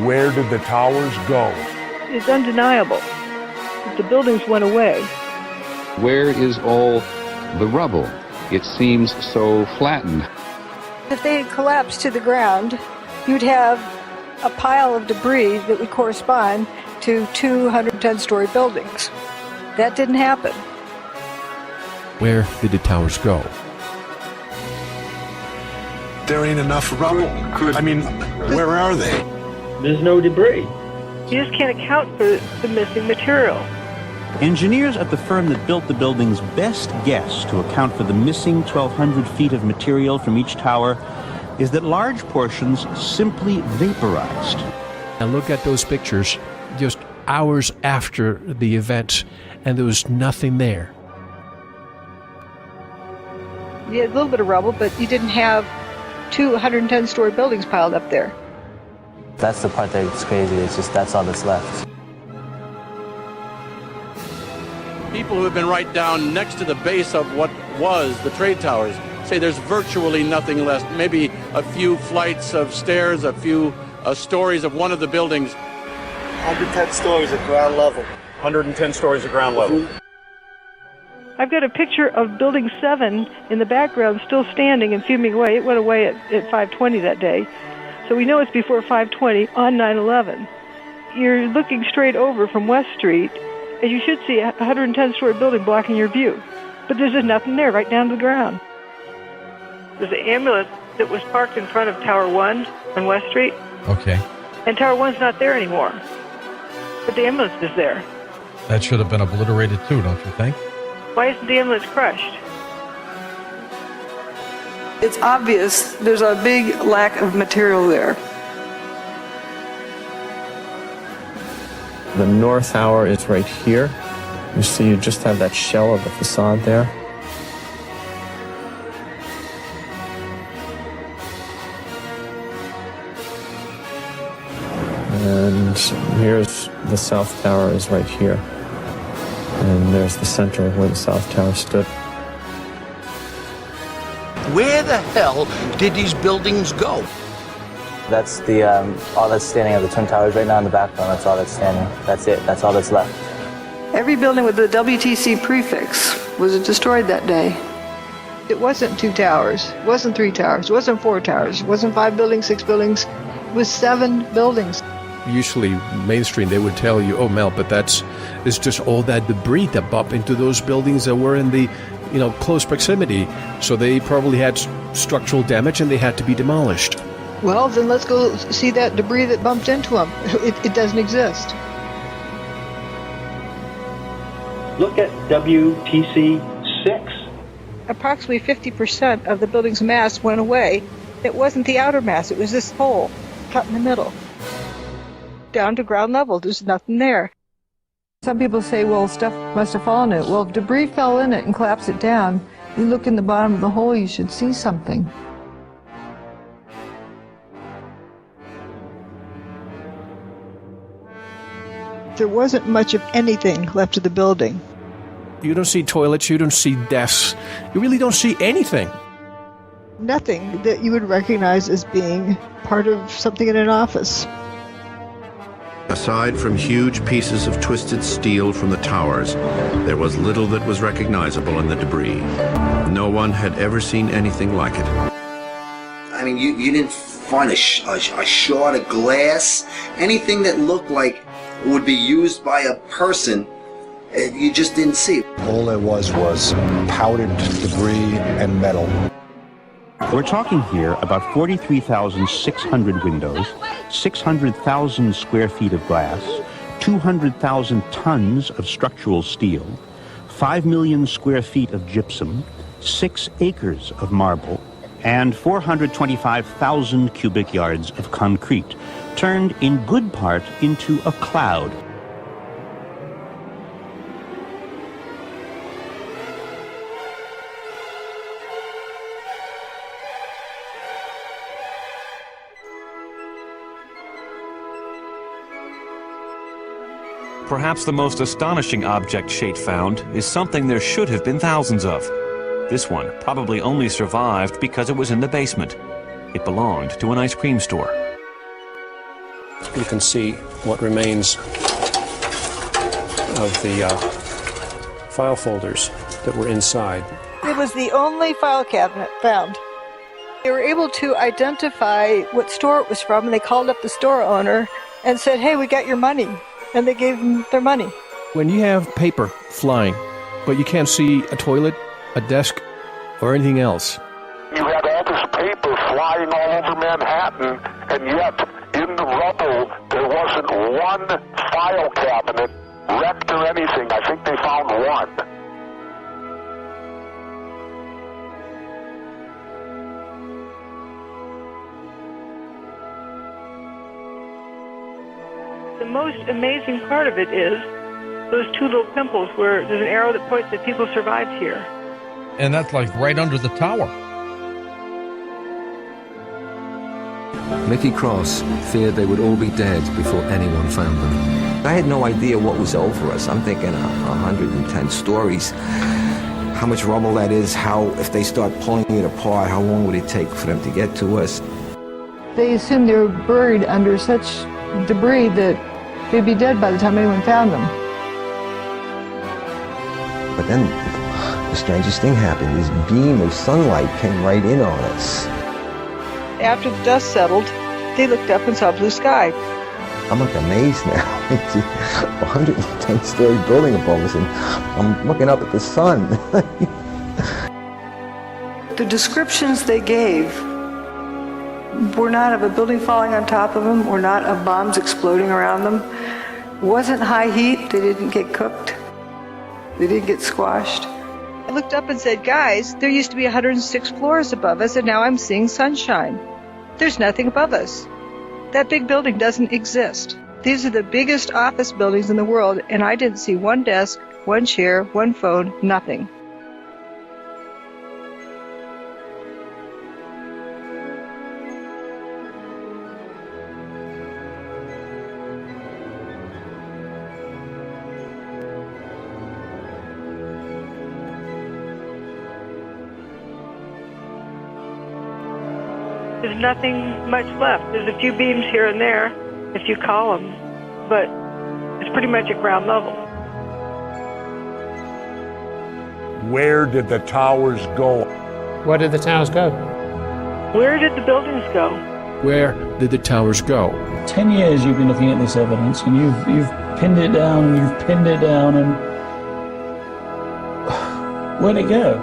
Where did the towers go? It's undeniable that the buildings went away. Where is all the rubble? It seems so flattened. If they had collapsed to the ground, you'd have a pile of debris that would correspond to 210-story buildings. That didn't happen. Where did the towers go? There ain't enough rubble. I mean, where are they? There's no debris. You just can't account for the missing material. Engineers at the firm that built the building's best guess to account for the missing 1,200 feet of material from each tower is that large portions simply vaporized. Now look at those pictures just hours after the event, and there was nothing there. You had a little bit of rubble, but you didn't have 210-story buildings piled up there. That's the part that's crazy. It's just that's all that's left. People who have been right down next to the base of what was the trade towers say there's virtually nothing left. Maybe a few flights of stairs, a few stories of one of the buildings. 110 stories at ground level. 110 stories at ground level. I've got a picture of Building 7 in the background still standing and fuming away. It went away at 5:20 that day. So we know it's before 5:20 on 9/11. You're looking straight over from West Street, and you should see a 110-story building blocking your view. But there's just nothing there, right down to the ground. There's an ambulance that was parked in front of Tower 1 on West Street. Okay. And Tower 1's not there anymore. But the ambulance is there. That should have been obliterated too, don't you think? Why isn't the ambulance crushed? It's obvious there's a big lack of material there. The north tower is right here. You see, you just have that shell of the facade there. And here's the south tower is right here. And there's the center where the south tower stood. Where the hell did these buildings go? That's the all that's standing of the Twin Towers right now in the background. That's all that's standing. That's it. That's all that's left. Every building with the WTC prefix was destroyed that day. It wasn't 2 towers. It wasn't 3 towers. It wasn't 4 towers. It wasn't 5 buildings, 6 buildings. It was 7 buildings. Usually mainstream, they would tell you, oh, Mel, but it's just all that debris that bumped into those buildings that were in the, close proximity. So they probably had structural damage and they had to be demolished. Well, then let's go see that debris that bumped into them. It doesn't exist. Look at WTC 6. Approximately 50% of the building's mass went away. It wasn't the outer mass. It was this hole cut in the middle. Down to ground level. There's nothing there. Some people say, well, stuff must have fallen in it. Well, if debris fell in it and collapsed it down, you look in the bottom of the hole, you should see something. There wasn't much of anything left of the building. You don't see toilets, you don't see desks, you really don't see anything. Nothing that you would recognize as being part of something in an office. Aside from huge pieces of twisted steel from the towers, there was little that was recognizable in the debris. No one had ever seen anything like it. I mean, you didn't find a shard of glass, anything that looked like would be used by a person. You just didn't see. All there was powdered debris and metal. We're talking here about 43,600 windows, 600,000 square feet of glass, 200,000 tons of structural steel, 5 million square feet of gypsum, 6 acres of marble, and 425,000 cubic yards of concrete, turned in good part into a cloud. Perhaps the most astonishing object Shate found is something there should have been thousands of. This one probably only survived because it was in the basement. It belonged to an ice cream store. you can see what remains of the file folders that were inside. It was the only file cabinet found. They were able to identify what store it was from, and they called up the store owner and said, "Hey, we got your money." And they gave them their money. When you have paper flying, but you can't see a toilet, a desk, or anything else. You had all this paper flying all over Manhattan, and yet in the rubble there wasn't one file cabinet wrecked or anything. I think they found one. The most amazing part of it is those two little pimples where there's an arrow that points that people survived here. And that's like right under the tower. Mickey Cross feared they would all be dead before anyone found them. I had no idea what was over us. I'm thinking 110 stories. How much rubble that is, how, if they start pulling it apart, how long would it take for them to get to us? They assumed they were buried under such debris that they'd be dead by the time anyone found them. But then the strangest thing happened. This beam of sunlight came right in on us. After the dust settled, they looked up and saw blue sky. I'm like amazed now. It's a 110-story building above us, and I'm looking up at the sun. The descriptions they gave were not of a building falling on top of them, were not of bombs exploding around them. It wasn't high heat. They didn't get cooked. They didn't get squashed. I looked up and said, "Guys, there used to be 106 floors above us, and now I'm seeing sunshine. There's nothing above us. That big building doesn't exist. These are the biggest office buildings in the world, and I didn't see one desk, one chair, one phone, nothing." There's nothing much left. There's a few beams here and there, if you call them, but it's pretty much at ground level. Where did the towers go? Where did the towers go? Where did the buildings go? Where did the towers go? 10 years you've been looking at this evidence, and you've pinned it down, and you've pinned it down, and where'd it go?